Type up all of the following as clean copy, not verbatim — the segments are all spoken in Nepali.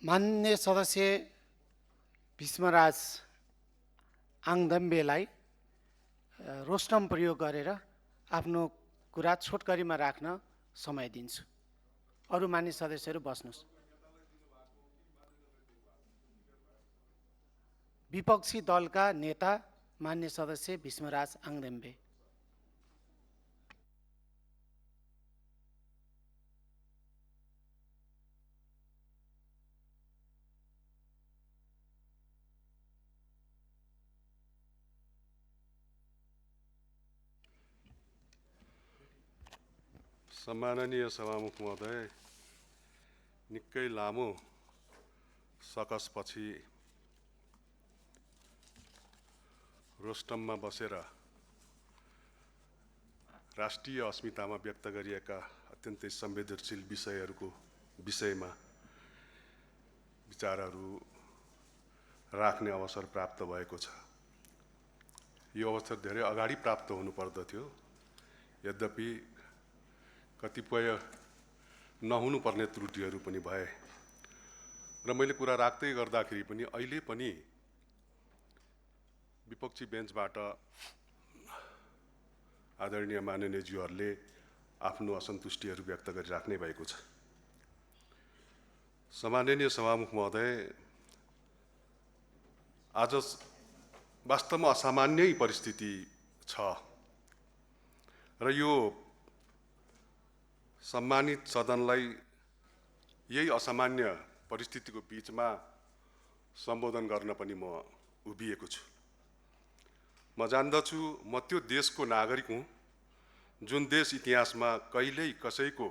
मान्य सदस्य भीष्मराज आङदम्बेलाई रोस्टम प्रयोग गरेर आफ्नो कुरा छोटकरीमा राख्न समय दिन्छु। अरू मान्य सदस्यहरू बस्नुहोस्। विपक्षी दलका नेता मान्य सदस्य भीष्मराज आङदम्बे। सम्माननीय सभामुख महोदय, निकै लामो सकसपछि रोस्टममा बसेर राष्ट्रिय अस्मितामा व्यक्त गरिएका अत्यन्तै संवेदनशील विषयहरूको विषयमा विचारहरू राख्ने अवसर प्राप्त भएको छ। यो अवसर धेरै अगाडि प्राप्त हुनुपर्दथ्यो, यद्यपि कतिपय नहुनुपर्ने त्रुटिहरू पनि भए र मैले कुरा राख्दै गर्दाखेरि पनि अहिले पनि विपक्षी बेन्चबाट आदरणीय माननीयज्यूहरूले आफ्नो असन्तुष्टिहरू व्यक्त गरिराख्नै भएको छ। सम्माननीय सभामुख महोदय, आज वास्तवमा असामान्य परिस्थिति छ र यो सम्मानित सदनलाई यही असामान्य परिस्थितिको बीचमा सम्बोधन गर्न पनि म उभिएको छु। म जान्दछु म त्यो देशको नागरिक हुँ जुन देश इतिहासमा कहिल्यै कसैको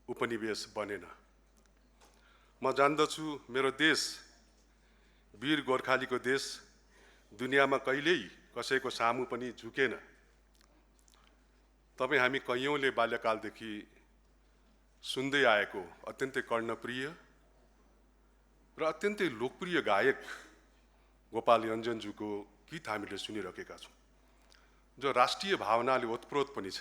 उपनिवेश बनेन। म जान्दछु मेरो देश वीर गोर्खालीको देश दुनियाँमा कहिल्यै कसैको सामु पनि झुकेन। तपाईँ हामी कैयौँले बाल्यकालदेखि सुन्दै आएको अत्यन्तै कर्णप्रिय र अत्यन्तै लोकप्रिय गायक गोपाल योन्जनज्यूको गीत हामीले सुनिरहेका छौँ, जो राष्ट्रिय भावनाले ओतप्रोत पनि छ।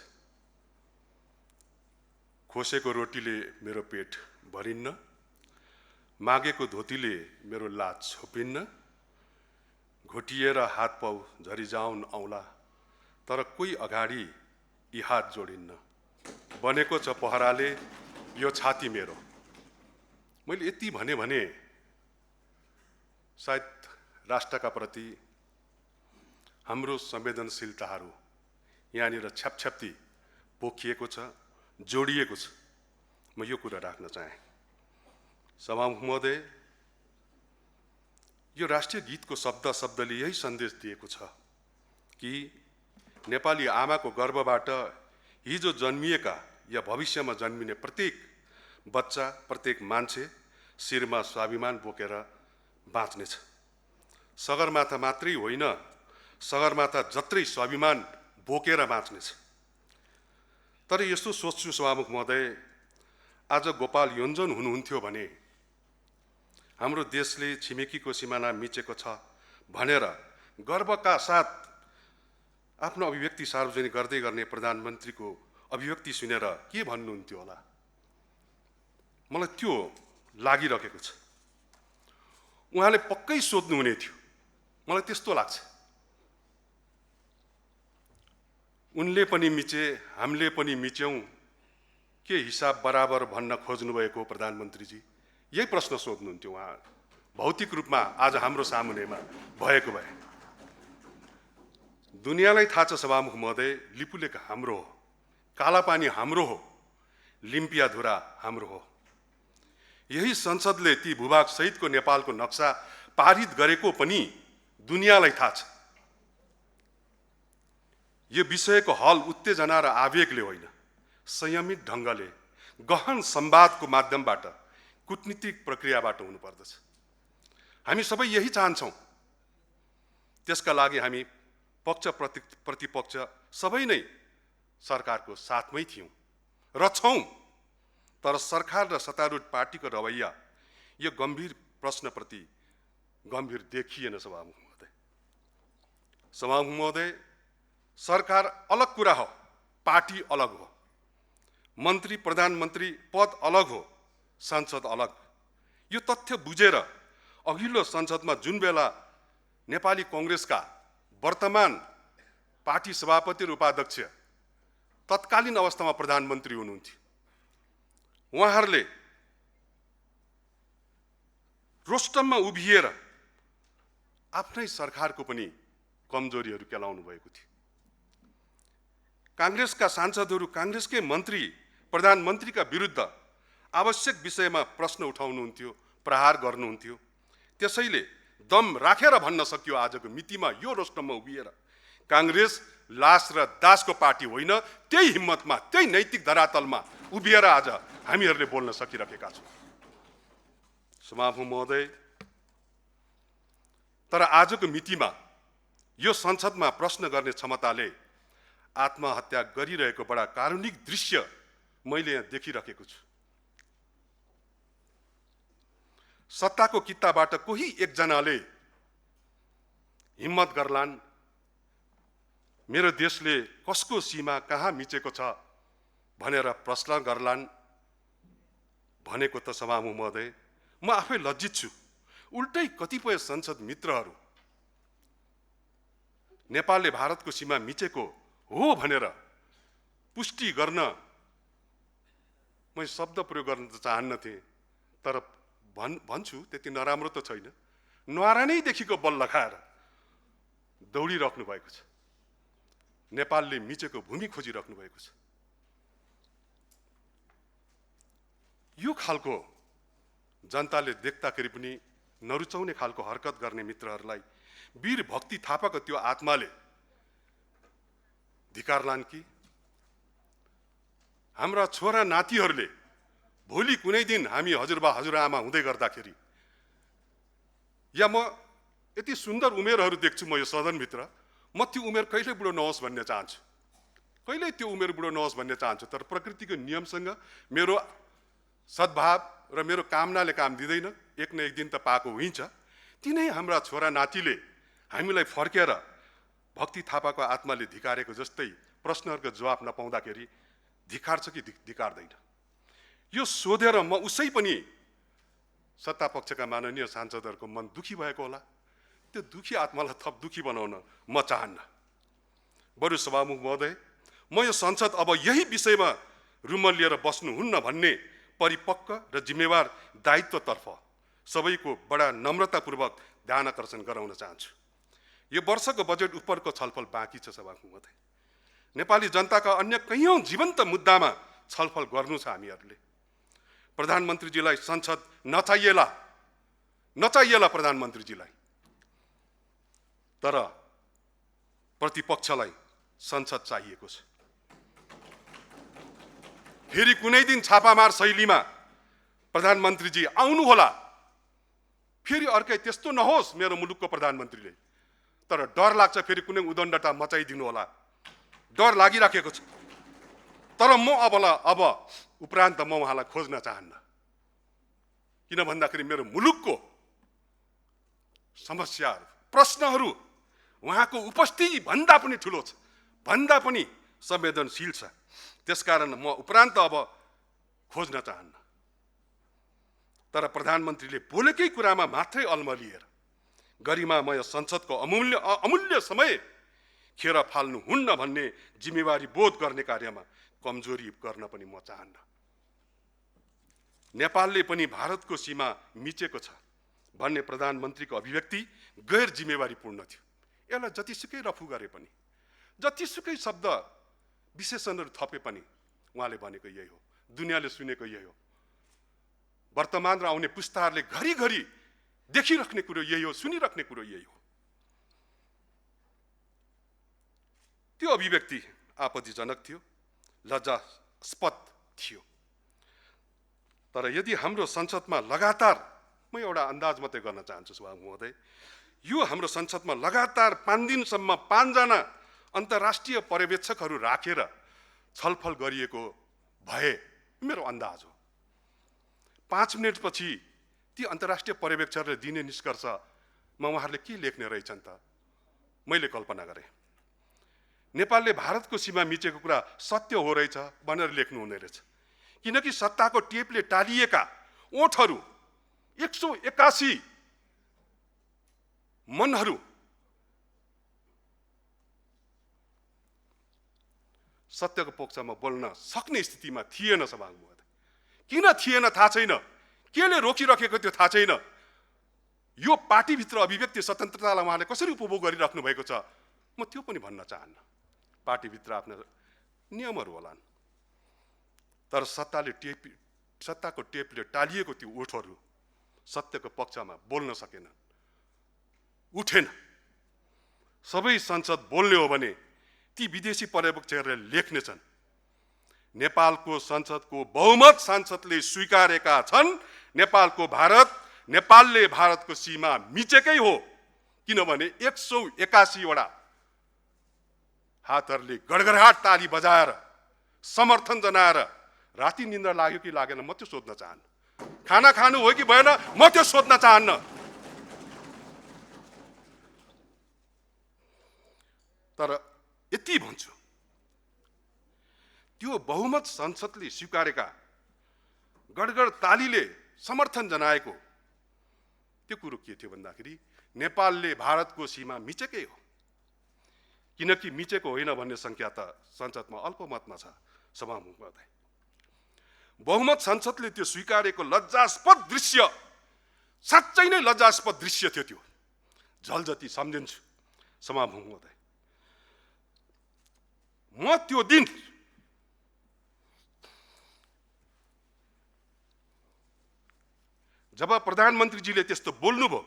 खोसेको रोटीले मेरो पेट भरिन्न, मागेको धोतीले मेरो लाज छोपिन्न, घोटिएर हात पाउ झरिजाउन औला, तर कोही अगाडि यी हात जोडिन्न, बनेको छ पहराले यो छाती मेरो। मैले यति भने सायद राष्ट्रका प्रति हाम्रो संवेदनशीलताहरू यहाँनिर छ्यापछ्याप्ती पोखिएको छ, जोडिएको छ। म यो कुरा राख्न चाहे। सभामुख महोदय, यो राष्ट्रिय गीतको शब्दले यही सन्देश दिएको छ कि नेपाली आमाको गर्भबाट हिजो जन्मिएका या भविष्यमा जन्मिने प्रत्येक बच्चा, प्रत्येक मान्छे शिरमा स्वाभिमान बोकेर बाँच्नेछ। सगरमाथा मात्रै होइन, सगरमाथा जत्रै स्वाभिमान बोकेर बाँच्नेछ। तर यस्तो सोच्छु सभामुख महोदय, आज गोपाल योन्जन हुनुहुन्थ्यो भने हाम्रो देशले छिमेकीको सिमाना मिचेको छ भनेर गर्वका साथ आफ्नो अभिव्यक्ति सार्वजनिक गर्दै गर्ने प्रधानमन्त्रीको अभिव्यक्ति सुनेर के भन्नुहुन्थ्यो होला? मलाई त्यो लागिरहेको छ। उहाँले पक्कै सोध्नुहुने थियो, मलाई त्यस्तो लाग्छ। उनले पनि मिचे, हामीले पनि मिच्यौँ, के हिसाब बराबर भन्न खोज्नुभएको प्रधानमन्त्रीजी? यही प्रश्न सोध्नुहुन्थ्यो उहाँ, भौतिक रूपमा आज हाम्रो सामुनेमा भएको भए। दुनियाँलाई थाहा छ सभामुख महोदय, लिपुलेख हाम्रो हो, कालापानी हाम्रो हो, लिम्पियाधुरा हाम्रो हो। यही संसदले ती भूभाग सहितको नेपालको नक्सा पारित गरेको पनि दुनियाँलाई थाहा छ। यो विषयको हल उत्तेजना र आवेगले होइन, संयमित ढङ्गले गहन संवादको माध्यमबाट कूटनीतिक प्रक्रियाबाट हुनुपर्दछ। हामी सबै यही चाहन्छौँ। त्यसका लागि हामी पक्ष प्रतिपक्ष सबै नै सरकारको साथमै थियौँ र छौँ। तर सरकार र सत्तारूढ पार्टीको रवैया यो गम्भीर प्रश्नप्रति गम्भीर देखिएन सभामुख महोदय। सभामुख महोदय, सरकार अलग कुरा हो, पार्टी अलग हो, मन्त्री प्रधानमन्त्री पद अलग हो, संसद अलग। यो तथ्य बुझेर अघिल्लो संसदमा जुन बेला नेपाली कांग्रेसका वर्तमान पार्टी सभापति र उपाध्यक्ष तत्कालीन अवस्थामा प्रधानमन्त्री हुनुहुन्थ्यो, उहाँहरूले रोस्टममा उभिएर आफ्नै सरकारको पनि कमजोरीहरू केलाउनु भएको थियो। कांग्रेसका सांसदहरू, कांग्रेसकै मन्त्री प्रधानमन्त्रीका विरुद्ध आवश्यक विषयमा प्रश्न उठाउनुहुन्थ्यो, प्रहार गर्नुहुन्थ्यो। त्यसैले दम राखेर भन्न सकियो आजको मितिमा यो रोस्टममा उभिएर कांग्रेस लास र दासको पार्टी होइन, त्यही हिम्मतमा, त्यही नैतिक धरातलमा उभिएर आज हामीहरूले बोल्न सकिरहेका छौँ। सभामुख महोदय, तर आजको मितिमा यो संसदमा प्रश्न गर्ने क्षमताले आत्महत्या गरिरहेको बडा कारुणिक दृश्य मैले यहाँ देखिरहेको छु। सत्ताको कित्ताबाट कोही एकजनाले हिम्मत गर्लान्, मेरो देशले कसको सीमा कहाँ मिचेको छ भनेर प्रश्न गर्लान् भनेको त सभामुख महोदय म आफै लज्जित छु। उल्टै कतिपय संसद मित्रहरू नेपालले भारतको सीमा मिचेको हो भनेर पुष्टि गर्न मैं शब्द प्रयोग गर्न त चाहन्नथे, तर भन्छु त्यति नराम्रो त छैन। न्वारानैदेखिको बल लगाएर दौडिराख्नु भएको छ, नेपालले मिचेको भूमि खोजिराख्नु भएको छ। यो खालको जनताले देख्दाखेरि पनि नरुचाउने खालको हरकत गर्ने मित्रहरूलाई वीर भक्ति थापाको त्यो आत्माले धिक्कारलान् कि हाम्रा छोरा नातिहरूले भोलि कुनै दिन हामी हजुरबा हजुरआमा हुँदै गर्दाखेरि या म यति सुन्दर उमेरहरू देख्छु म यो सदनभित्र, म त्यो उमेर कहिले बुढो नहोस् भन्ने चाहन्छु, कहिले त्यो उमेर बुढो नहोस् भन्ने चाहन्छु। तर प्रकृतिको नियमसँग मेरो सद्भाव र मेरो कामनाले काम दिँदैन, एक न एक दिन त पाएको हुन्छ। तिनै हाम्रा छोरा नातिले हामीलाई फर्केर भक्ति थापाको आत्माले धिकारेको जस्तै प्रश्नहरूको जवाफ नपाउँदाखेरि धिक्कार्छ कि धिक्कार्दैन, यो सोधेर म उसै पनि सत्ता पक्षका माननीय सांसदहरूको मन दुखी भएको होला। त्यो दुखी आत्मालाई थप दुखी बनाउन म चाहन्न। बरु सभामुख महोदय, म यो संसद अब यही विषयमा रुमल लिएर बस्नुहुन्न भन्ने परिपक्व र जिम्मेवार दायित्वतर्फ सबैको बडा नम्रतापूर्वक ध्यान आकर्षण गराउन चाहन्छु। यो वर्षको बजेट उपरको छलफल बाँकी छ सभामुख महोदय। नेपाली जनताका अन्य कैयौं जीवन्त मुद्दामा छलफल गर्नु छ हामीहरूले। प्रधानमन्त्रीजीलाई संसद नचाहिएला प्रधानमन्त्रीजीलाई, तर प्रतिपक्षलाई संसद चाहिएको छ। फेरि कुनै दिन छापामार शैलीमा प्रधानमन्त्रीजी आउनु होला, फेरि अर्कै त्यस्तो नहोस् मेरो मुलुकको प्रधानमन्त्रीले, तर डर लाग्छ फेरि कुनै उदण्डता मचाइदिनु होला, डर लागिराखेको छ। तर म अब उपरान्त म उहाँलाई खोज्न चाहन्न, किन भन्दाखेरि मेरो मुलुकको समस्याहरू, प्रश्नहरू उहाँको उपस्थिति भन्दा पनि ठुलो छ, भन्दा पनि संवेदनशील छ। त्यसकारण म उपरान्त अब खोज्न चाहन्न। तर प्रधानमन्त्रीले बोलेकै कुरामा मात्रै अल्मलिएर गरिमामय संसदको अमूल्य समय खेर फाल्नु हुन्न भन्ने जिम्मेवारी बोध गर्ने कार्यमा कमजोरी गर्न पनि म चाहन्न। नेपालले पनि भारतको सीमा मिचेको छ भन्ने प्रधानमन्त्रीको अभिव्यक्ति गैर जिम्मेवारीपूर्ण थियो। यसलाई जतिसुकै रफू गरे पनि, जतिसुकै शब्द विशेषणहरू थपे पनि उहाँले भनेको यही हो, दुनियाँले सुनेको यही हो, वर्तमान र आउने पुस्ताहरूले घरिघरि देखिराख्ने कुरो यही हो, सुनिराख्ने कुरो यही हो। त्यो अभिव्यक्ति आपत्तिजनक थियो, लज्जास्पद थियो। तर यदि हाम्रो संसदमा लगातार, म एउटा अन्दाज मात्रै गर्न चाहन्छु सभामुख महोदय, यो हाम्रो संसदमा लगातार 5 दिनसम्म 5 जना अन्तर्राष्ट्रिय पर्यवेक्षकहरू राखेर छलफल गरिएको भए मेरो अन्दाज हो, 5 मिनेटपछि ती अन्तर्राष्ट्रिय पर्यवेक्षकहरूले दिने निष्कर्षमा उहाँहरूले के लेख्ने रहेछन् त मैले कल्पना गरेँ। नेपालले भारतको सीमा मिचेको कुरा सत्य हो रहेछ भनेर लेख्नु हुने रहेछ, किनकि सत्ताको टेपले टालिएका ओठहरू 181 मनहरू सत्यको पक्षमा बोल्न सक्ने स्थितिमा थिएन सभामुख महोदय। किन थिएन थाहा छैन, केले रोकिराखेको थियो थाहा छैन। यो पार्टीभित्र अभिव्यक्ति स्वतन्त्रतालाई उहाँले कसरी उपभोग गरिराख्नु भएको छ म त्यो पनि भन्न चाहन्न। पार्टीभित्र आफ्ना नियमहरू होलान्, तर सत्ताको टेपले टालिएको त्यो ओठहरू सत्यको पक्षमा बोल्न सकेनन्, उठेन। सबै संसद बोल्ने हो भने ती विदेशी पर्यवेक्षकहरूले लेख्नेछन्। नेपालको संसदको बहुमत सांसदले स्वीकारेका छन् नेपालले भारतको सीमा मिचेकै हो, किनभने 181 वटा हातहरूले गडगडाट ताली बजाएर समर्थन जनाएर राति निन्द्रा लाग्यो कि लागेन म त्यो सोध्न चाहन्न। खाना खानु हो कि भएन म त्यो सोध्न चाहन्न। तर यति भन्छु, त्यो बहुमत संसदले स्वीकारेका गडगड तालीले समर्थन जनाएको त्यो कुरो के थियो भन्दाखेरि नेपालले भारतको सीमा मिचेकै हो। किनकि मिचेको होइन भन्ने संख्या त संसदमा अल्पमतमा छ सभामुख महोदय। बहुमत संसदले त्यो स्वीकारेको लज्जास्पद दृश्य, साँच्चै नै लज्जास्पद दृश्य थियो त्यो। झलजति सम्झिन्छु सभामुख महोदय। म त्यो दिन जब प्रधानमन्त्रीजीले त्यस्तो बोल्नुभयो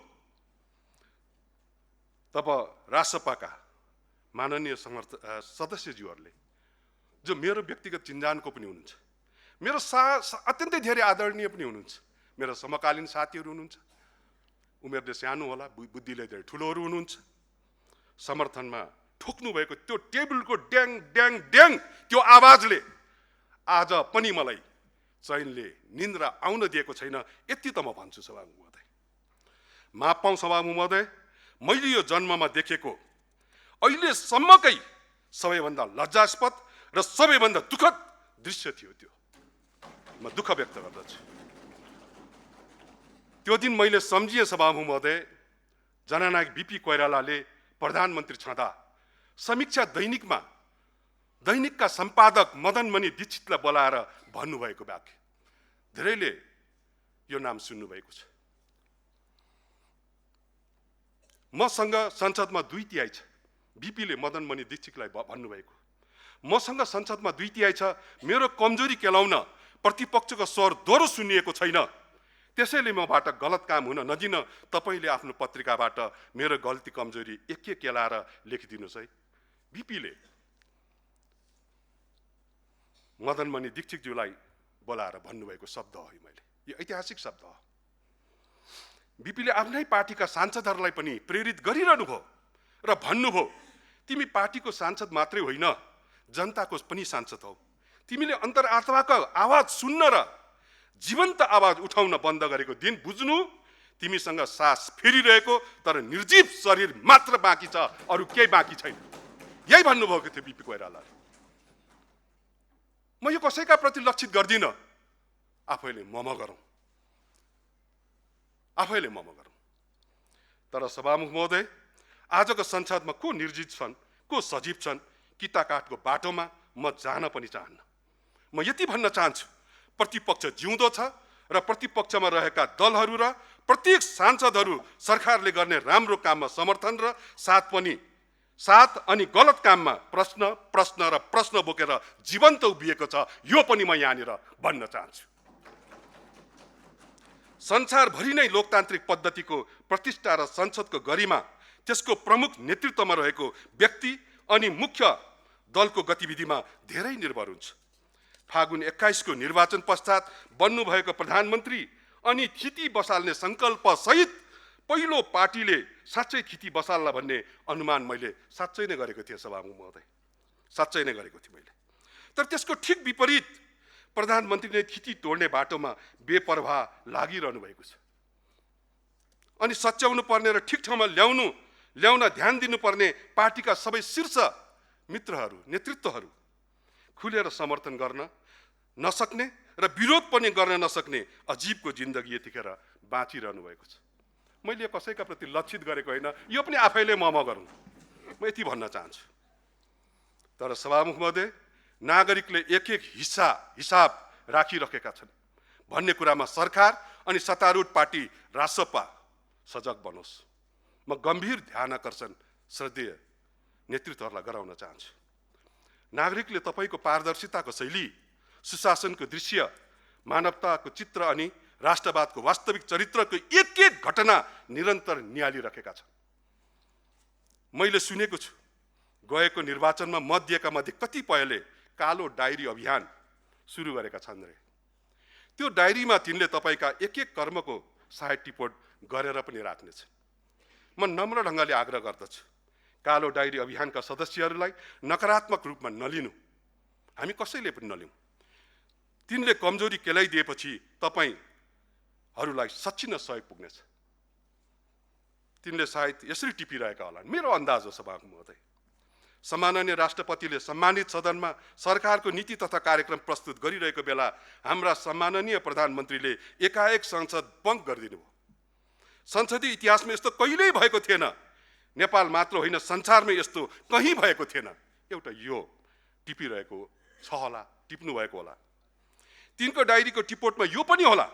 तब राजसभाका माननीय सदस्यज्यूहरूले, जो मेरो व्यक्तिगत चिन्जानको पनि हुनुहुन्छ, मेरो अत्यन्तै धेरै आदरणीय पनि हुनुहुन्छ, मेरो समकालीन साथीहरू हुनुहुन्छ, उमेरले सानो होला बुद्धिले धेरै ठुलोहरू हुनुहुन्छ, समर्थनमा ठोक्नु भएको त्यो टेबलको ड्याङ ड्याङ ड्याङ त्यो आवाजले आज पनि मलाई चैनले निन्द्रा आउन दिएको छैन। यति त म भन्छु सभामुख महोदय। माफ पाऊँ सभामुख महोदय, मैले यो जन्ममा देखेको अहिलेसम्मकै सबैभन्दा लज्जास्पद र सबैभन्दा दुःखद दृश्य थियो त्यो। म दुःख व्यक्त गर्दछु। त्यो दिन मैले सम्झिएँ सभामुख महोदय, जननायक बीपी कोइरालाले प्रधानमन्त्री छँदा समीक्षा दैनिकका सम्पादक मदनमणि दीक्षितलाई बोलाएर भन्नुभएको वाक्य। धेरैले यो नाम सुन्नुभएको छ। मसँग संसदमा 2/3 छ। बीपीले मदनमणि दीक्षितलाई भन्नुभएको, मसँग संसदमा 2/3 छ, मेरो कमजोरी केलाउन प्रतिपक्षको स्वर दोहोरो सुनिएको छैन, त्यसैले मबाट गलत काम हुन नदिन तपाईले आफ्नो पत्रिकाबाट मेरो गल्ती कमजोरी एक केलाएर लेखिदिनुस् है। बीपीले मदनमणि दीक्षितज्यूलाई बोलाएर भन्नुभएको शब्द हो। मैले यो ऐतिहासिक शब्द हो। बीपीले आफ्नै पार्टीका सांसदहरूलाई पनि प्रेरित गरिरहनु भयो र भन्नुभयो, तिमी पार्टीको सांसद मात्रै होइन, जनताको पनि सांसद हौ। तिमीले अन्तर्आत्माको आवाज सुन्न र जीवन्त आवाज उठाउन बन्द गरेको दिन बुझ्नु, तिमीसँग सास फेरिरहेको तर निर्जीव शरीर मात्र बाँकी छ, अरू केही बाँकी छैन। यही भन्नुभएको थियो बीपी कोइरालाले। म यो कसैका प्रति लक्षित गर्दिनँ। आफैले मम गरौँ। तर सभामुख महोदय, आजको संसदमा को निर्जीव छन्, को सजीव छन्, किताकाटको बाटोमा म जान पनि चाहन्न। म यति भन्न चाहन्छु, प्रतिपक्ष जिउँदो छ र प्रतिपक्षमा रहेका दलहरू र प्रत्येक सांसदहरू सरकारले गर्ने राम्रो काममा समर्थन र साथ अनि गलत काममा प्रश्न बोकेर जीवन्त उभिएको छ। यो पनि म यहाँनिर भन्न चाहन्छु। संसारभरि नै लोकतान्त्रिक पद्धतिको प्रतिष्ठा र संसदको गरिमा त्यसको प्रमुख नेतृत्वमा रहेको व्यक्ति अनि मुख्य दलको गतिविधिमा धेरै निर्भर हुन्छ। फागुन 21 को निर्वाचन पश्चात बन्नुभएको प्रधानमन्त्री अनि थिति बसाल्ने संकल्प सहित पहिलो पार्टीले साँच्चै थिति बसाल्ला भन्ने अनुमान मैले साँच्चै नै गरेको थिएँ सभामुख महोदय, साँच्चै नै गरेको थिएँ मैले। तर त्यसको ठिक विपरीत प्रधानमन्त्रीले थिति तोड्ने बाटोमा बेपरवाह लागिरहनु भएको छ। अनि सच्याउनु पर्ने र ठिक ठाउँमा ल्याउन ध्यान दिनुपर्ने पार्टीका सबै शीर्ष मित्रहरू, नेतृत्वहरू खुलेर समर्थन गर्न नसक्ने र विरोध पनि गर्न नसक्ने अजीबको जिन्दगी यतिखेर बाँचिरहनु भएको छ। मैले कसैका प्रति लक्षित गरेको होइन, यो पनि आफैले म गरौँ, म यति भन्न चाहन्छु। तर सभामुख महोदय, नागरिकले एक एक हिसाब राखिरहेका छन् भन्ने कुरामा सरकार अनि सत्तारूढ पार्टी रासपा सजग बनोस्। म गम्भीर ध्यान आकर्षण श्रद्धेय नेतृत्वहरूलाई गराउन चाहन्छु। नागरिकले तपाईँको पारदर्शिताको शैली, सुशासनको दृश्य, मानवताको चित्र अनि राष्ट्रवादको वास्तविक चरित्रको एक एक घटना निरन्तर निहालिरहेका छन्। मैले सुनेको छु गएको निर्वाचनमा मत दिएका मध्ये कतिपयले कालो डायरी अभियान सुरु गरेका छन् रे। त्यो डायरीमा तिनले तपाईँका एक एक कर्मको साइड टिपोट गरेर पनि राख्नेछ। म नम्र ढङ्गले आग्रह गर्दछु, कालो डायरी अभियानका सदस्यहरूलाई नकारात्मक रूपमा नलिनु, हामी कसैले पनि नलिउँ। तिनले कमजोरी केलाइदिएपछि तपाईँहरूलाई सच्चिन सहयोग पुग्नेछ। तिनले सायद यसरी टिपिरहेका होलान्, मेरो अन्दाज हो सभामुख महोदय। सम्माननीय राष्ट्रपतिले सम्मानित सदनमा सरकारको नीति तथा कार्यक्रम प्रस्तुत गरिरहेको बेला हाम्रा सम्माननीय प्रधानमन्त्रीले एकाएक संसद भङ्ग गरिदिनु भयो। संसदीय इतिहासमा यस्तो कहिल्यै भएको थिएन, नेपाल मात्र होइन संसारमै यस्तो कहीँ भएको थिएन। एउटा यो टिपिरहेको छ होला, टिप्नु भएको होला। तिनको डायरीको टिपोटमा यो पनि होला,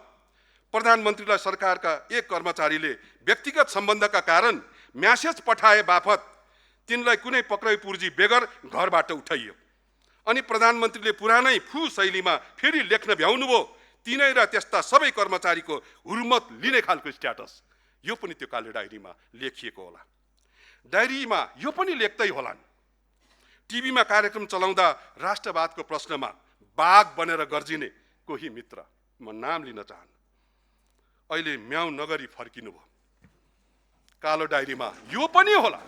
प्रधानमन्त्रीलाई सरकारका एक कर्मचारीले व्यक्तिगत सम्बन्धका कारण म्यासेज पठाए बापत तिनलाई कुनै पक्राउ पूर्जी बेगर घरबाट उठाइयो अनि प्रधानमन्त्रीले पुरानै फु शैलीमा फेरि लेख्न भ्याउनुभयो। तिनै र त्यस्ता सबै कर्मचारीको हुर्मत लिने खालको स्ट्याटस, यो पनि त्यो कालो डायरीमा लेखिएको होला। डायरीमा यो पनि लेख्दै होलान्, टिभीमा कार्यक्रम चलाउँदा राष्ट्रवादको प्रश्नमा बाघ बनेर गर्जिने कोही मित्र, म नाम लिन चाहन्न, अहिले म्याउ नगरी फर्किनु भयो। कालो डायरीमा यो पनि होला।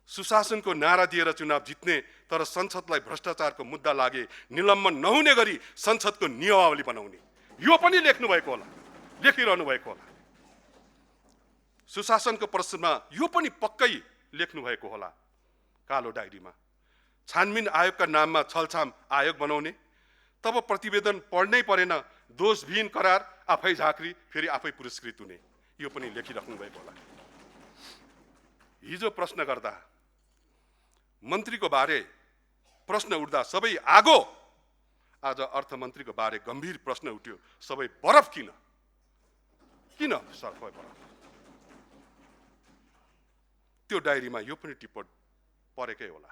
सुशासनको नारा दिएर चुनाव जित्ने तर संसदलाई भ्रष्टाचारको मुद्दा लागे निलम्बन नहुने गरी संसदको नियमावली बनाउने, यो पनि लेख्नु भएको होला, लेखिरहनु भएको होला। सुशासनको प्रश्नमा यो पनि पक्कै लेख्नु भएको होला कालो डायरीमा। छानबिन आयोगका नाममा छलछाम आयोग बनाउने, तब प्रतिवेदन पढ्नै परेन, दोषविहीन करार, आफै झाँक्री, फेरि आफै पुरस्कृत हुने, यो पनि लेखिराख्नु भएको होला। हिजो प्रश्न गर्दा मन्त्रीको बारे प्रश्न उठ्दा सबै आगो, आज अर्थमन्त्रीको बारे गम्भीर प्रश्न उठ्यो, सबै बरफ किन? किन सबै बरफ? त्यो डायरीमा यो पनि टिप्पण परेकै होला।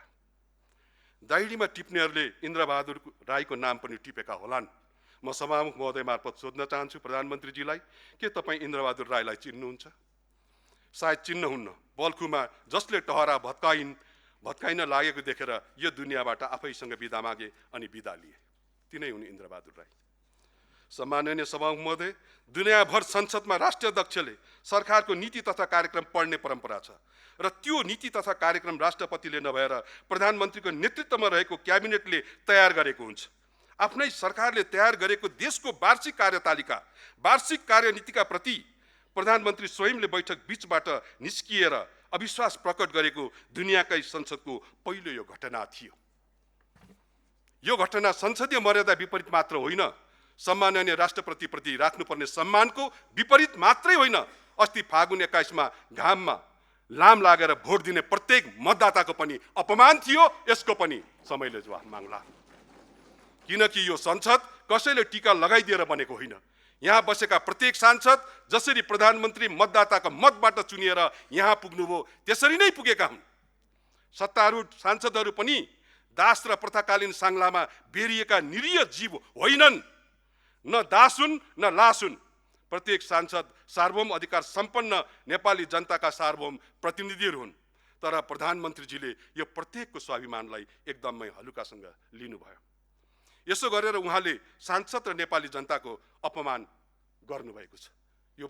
डायरीमा टिप्नेहरूले इन्द्रबहादुर राईको नाम पनि टिपेका होलान्। म सभामुख महोदय मार्फत सोध्न चाहन्छु प्रधानमन्त्रीजीलाई, के तपाईँ इन्द्रबहादुर राईलाई चिन्नुहुन्छ? सायद चिन्नुहुन्न। बल्खुमा जसले टहरा भत्काइन लागेको देखेर यो दुनियाँबाट आफैसँग बिदा मागे अनि बिदा लिए, तिनै हुन् इन्द्रबहादुर राई। सम्माननीय सभामुख महोदय, दुनियाँभर संसदमा राष्ट्रिय अध्यक्षले सरकारको नीति तथा कार्यक्रम पढ्ने परम्परा छ र त्यो नीति तथा कार्यक्रम राष्ट्रपतिले नभएर प्रधानमन्त्रीको नेतृत्वमा रहेको क्याबिनेटले तयार गरेको हुन्छ। आफ्नै सरकारले तयार गरेको देशको वार्षिक कार्यतालिका, वार्षिक कार्यनीतिका प्रति प्रधानमन्त्री स्वयंले बैठक बीचबाट निस्किएर अविश्वास प्रकट गरेको दुनियाँकै संसदको पहिलो यो घटना थियो। यो घटना संसदीय मर्यादा विपरीत मात्र होइन, सम्माननीय राष्ट्रपति प्रति राख्नुपर्ने सम्मानको विपरीत मात्रै होइन, अस्ति फागुन 21मा घाममा लाम लागेर भोट दिने प्रत्येक मतदाताको पनि अपमान थियो। यसको पनि समयले जवाफ माग्ला, किनकि यो संसद कसैले टीका लगाइदिएर बनेको होइन। यहाँ बसेका प्रत्येक सांसद जसरी प्रधानमन्त्री मतदाताको मतबाट चुनिएर यहाँ पुग्नुभयो त्यसरी नै पुगेका हुन्। सत्तारूढ सांसदहरू पनि दास र प्रथाकालीन साङ्लामा बेरिएका निरीह जीव होइनन्, न दास हुन् न लास हुन्। प्रत्येक सांसद सार्वभौम अधिकार सम्पन्न नेपाली जनताका सार्वभौम प्रतिनिधिहरू हुन्। तर प्रधानमन्त्रीजीले यो प्रत्येकको स्वाभिमानलाई एकदमै हलुकासँग लिनुभयो। यसो गरेर उहाँले सांसद र नेपाली जनताको अपमान गर्नुभएको छ। यो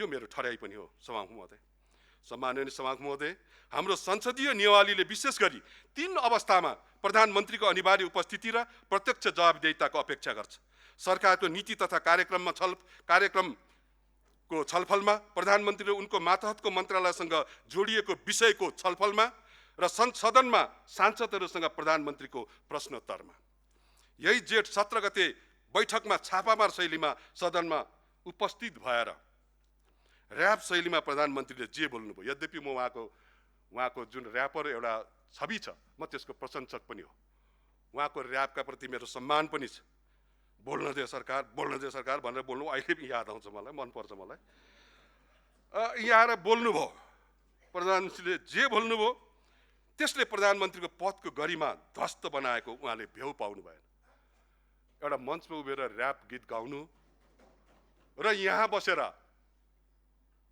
मेरो ठराइ पनि हो सभामुख महोदय। सम्माननीय सभामुख महोदय, हाम्रो संसदीय नियमावलीले विशेष गरी 3 अवस्थामा प्रधानमन्त्रीको अनिवार्य उपस्थिति र प्रत्यक्ष जवाबदेहिताको अपेक्षा गर्छ। सरकारको नीति तथा कार्यक्रमको छलफलमा, प्रधानमन्त्री र उनको मातहतको मन्त्रालयसँग जोडिएको विषयको छलफलमा र सदनमा सांसदहरूसँग प्रधानमन्त्रीको प्रश्नोत्तरमा। यही जेठ 17 गते बैठकमा छापामार शैलीमा सदनमा उपस्थित भएर ऱ्याप शैलीमा प्रधानमन्त्रीले जे बोल्नुभयो, यद्यपि म उहाँको जुन ऱ्यापर एउटा छवि छ, म त्यसको प्रशंसक पनि हो। उहाँको ऱ्यापका प्रति मेरो सम्मान पनि छ। बोल्न दे सरकार भनेर बोल्नु अहिले पनि याद आउँछ मलाई, मनपर्छ मलाई। यहाँ आएर बोल्नुभयो, प्रधानमन्त्रीले जे बोल्नुभयो त्यसले प्रधानमन्त्रीको पदको गरिमा ध्वस्त बनाएको उहाँले भ्यौ पाउनु भएन। एउटा मञ्चमा उभिएर ऱ्याप गीत गाउनु र यहाँ बसेर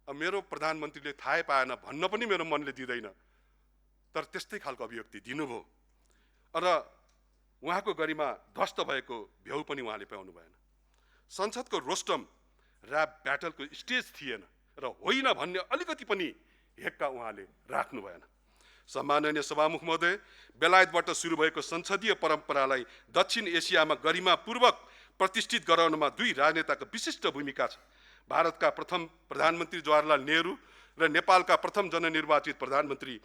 मेरो प्रधानमन्त्रीले थाहै पाएन भन्न पनि मेरो मनले दिँदैन, तर त्यस्तै खालको अभिव्यक्ति दिनुभयो र उहाँको गरिमा ध्वस्त भएको भ्यौ पनि उहाँले पाउनु भएन। संसदको रोस्टम ऱ्याप ब्याटलको स्टेज थिएन र होइन भन्ने अलिकति पनि हेक्का उहाँले राख्नु भएन। सम्माननीय सभामुख महोदय, बेलायतबाट सुरु भएको संसदीय परम्परालाई दक्षिण एसियामा गरिमापूर्वक प्रतिष्ठित गराउनमा दुई राजनेताको विशिष्ट भूमिका छ। भारतका प्रथम प्रधानमन्त्री जवाहरलाल नेहरू र नेपालका प्रथम जननिर्वाचित प्रधानमन्त्री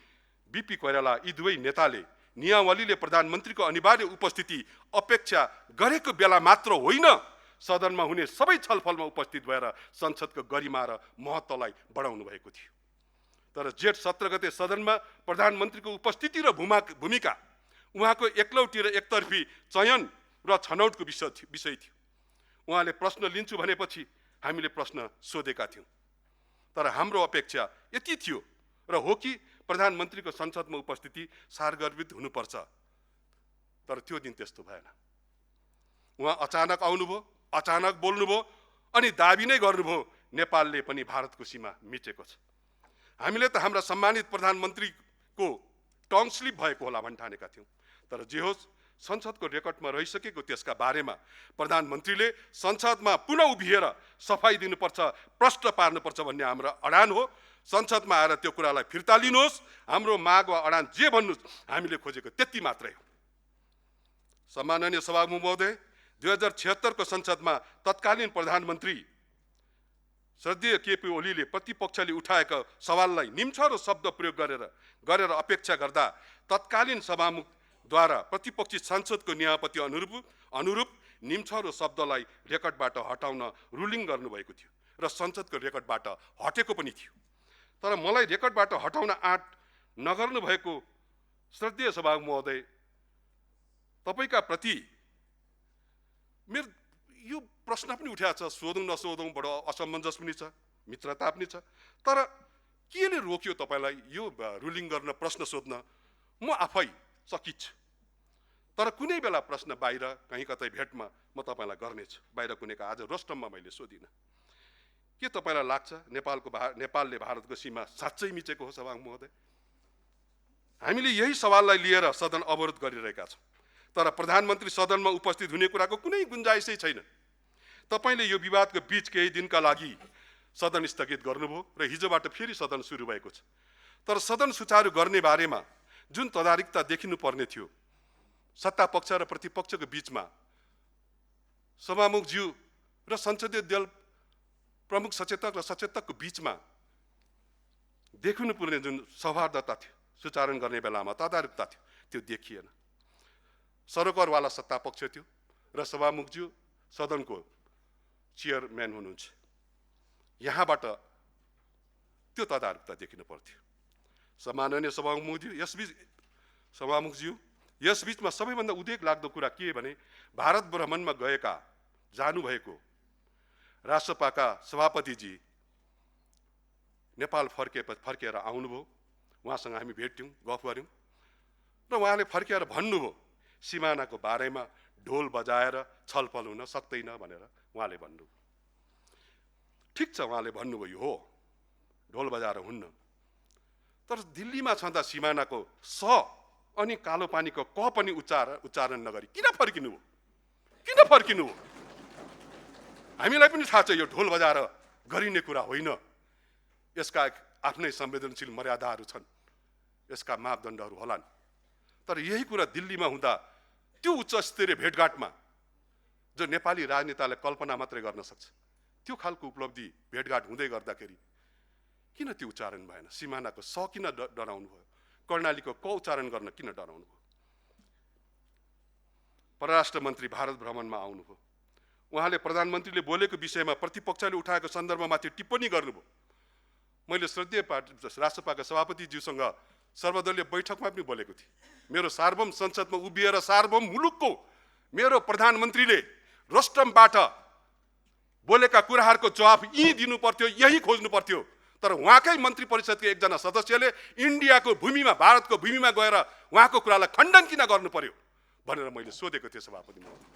बीपी कोइराला, यी दुवै नेताले नियमावलीले प्रधानमन्त्रीको अनिवार्य उपस्थिति अपेक्षा गरेको बेला मात्र होइन, सदनमा हुने सबै छलफलमा उपस्थित भएर संसदको गरिमा र महत्त्वलाई बढाउनु भएको थियो। तर जेठ 17 गते सदनमा प्रधानमन्त्रीको उपस्थिति र भूमिका उहाँको एकलौटी र एकतर्फी चयन र छनौटको विषय थियो। उहाँले प्रश्न लिन्छु भनेपछि हामीले प्रश्न सोधेका थियौँ, तर हाम्रो अपेक्षा यति थियो र हो कि प्रधानमन्त्रीको संसदमा उपस्थिति सारगर्भित हुनुपर्छ, तर त्यो दिन त्यस्तो भएन। उहाँ अचानक आउनुभयो, अचानक बोल्नुभयो अनि दाबी नै गर्नुभयो नेपालले पनि भारतको सीमा मिचेको छ। हामीले त हाम्रा सम्मानित प्रधानमन्त्रीको टङ स्लिप भएको होला भन्ठानेका थियौँ, तर जे होस् संसदको रेकर्डमा रहिसकेको त्यसका बारेमा प्रधानमन्त्रीले संसदमा पुनः उभिएर सफाई दिनुपर्छ, प्रश्न पार्नुपर्छ भन्ने हाम्रो अडान हो। संसदमा आएर त्यो कुरालाई फिर्ता लिनुहोस्, हाम्रो माग वा अडान जे भन्नुहोस्, हामीले खोजेको त्यति मात्रै हो। सम्माननीय सभामुख महोदय, 2076 को संसदमा तत्कालीन प्रधानमन्त्री श्रद्धेय केपी ओलीले प्रतिपक्षले उठाएको सवाललाई निम्छरो शब्द प्रयोग गरेर अपेक्षा गर्दा तत्कालीन सभामुखद्वारा प्रतिपक्षी सांसदको न्यायपति अनुरूप निम्छरो शब्दलाई रेकर्डबाट हटाउन रुलिङ गर्नुभएको थियो र संसदको रेकर्डबाट हटेको पनि थियो। तर मलाई रेकर्डबाट हटाउन आँट नगर्नु भएको श्रद्धेय सभामुख महोदय, तपाईका प्रति मेरो यो प्रश्न पनि उठाएको छ, सोधौँ नसोधौँ बडो असमञ्जस पनि छ, मित्रता पनि छ, तर केले रोक्यो तपाईलाई यो रुलिङ गर्न, प्रश्न सोध्न? म आफै सकित छु, तर कुनै बेला प्रश्न बाहिर कहीँ कतै भेटमा म तपाईलाई गर्नेछु। बाहिर कुनैको आज रोस्टममा मैले सोधिनँ। के तपाईलाई लाग्छ नेपालले भारतको सीमा साँच्चै मिचेको हो? सभामुख महोदय, हामीले यही सवाललाई लिएर सदन अवरोध गरिरहेका छौँ, तर प्रधानमन्त्री सदनमा उपस्थित हुने कुराको कुनै गुन्जाइसै छैन। तपाईले यो विवादको बीच केही दिनका लागि सदन स्थगित गर्नुभयो र हिजोबाट फेरि सदन सुरु भएको छ। तर सदन सुचारू गर्ने बारेमा जुन तदारिकता देखिनु पर्ने थियो, सत्ता पक्ष र प्रतिपक्षको बीचमा सभामुखज्यू र संसदीय दल प्रमुख सचेतक र सचेतकको बीचमा देखिनु पर्ने जुन सौहार्दता थियो, सुचारण गर्ने बेलामा तदारुकता थियो, त्यो देखिएन। सरोकारवाला सत्ता पक्ष थियो र सभामुखज्यू सदनको चेयरम्यान हुनुहुन्छ, यहाँबाट त्यो तदारुकता देखिनु पर्थ्यो। सम्माननीय सभामुखज्यू, यसबीचमा सबैभन्दा उद्वेग लाग्दो कुरा के भने भारत भ्रमणमा जानुभएको राष्ट्रपाका सभापतिजी नेपाल फर्केर आउनुभयो। उहाँसँग हामी भेट्यौँ, गफ गऱ्यौँ र उहाँले फर्केर भन्नुभयो सिमानाको बारेमा ढोल बजाएर छलफल हुन सक्दैन भनेर उहाँले भन्नुभयो। ठिक छ, उहाँले भन्नुभयो हो ढोल बजाएर हुन्न, तर दिल्लीमा छँदा सिमानाको स अनि कालो पानीको क पनि उच्चारण नगरी किन फर्किनु? हामीलाई पनि थाहा छ यो ढोल बजाएर गरिने कुरा होइन, यसका आफ्नै संवेदनशील मर्यादाहरू छन्, यसका मापदण्डहरू होलान्। तर यही कुरा दिल्लीमा हुँदा त्यो उच्च स्तरीय भेटघाटमा जो नेपाली राजनेताले कल्पना मात्रै गर्न सक्छ, त्यो खालको उपलब्धि भेटघाट हुँदै गर्दाखेरि किन त्यो उच्चारण भएन? सिमानाको स किन डराउनु भयो? कर्णालीको क उच्चारण गर्न किन डराउनु भयो? परराष्ट्र मन्त्री भारत भ्रमणमा आउनुभयो। उहाँले प्रधानमन्त्रीले बोलेको विषयमा प्रतिपक्षले उठाएको सन्दर्भमाथि टिप्पणी गर्नुभयो। मैले श्रद्धेय राष्ट्रसभाका सभापतिज्यूसँग सर्वदलीय बैठकमा पनि बोलेको थिएँ। मेरो सार्वभौम संसदमा उभिएर सार्वभौम मुलुकको मेरो प्रधानमन्त्रीले रोस्टमबाट बोलेका कुराहरूको जवाफ यहीँ दिनु पर्थ्यो, यही खोज्नु पर्थ्यो। तर उहाँकै मन्त्री परिषदको एकजना सदस्यले इन्डियाको भूमिमा, भारतको भूमिमा गएर उहाँको कुरालाई खण्डन किन गर्नु पर्यो भनेर मैले सोधेको थिएँ सभापति महोदय।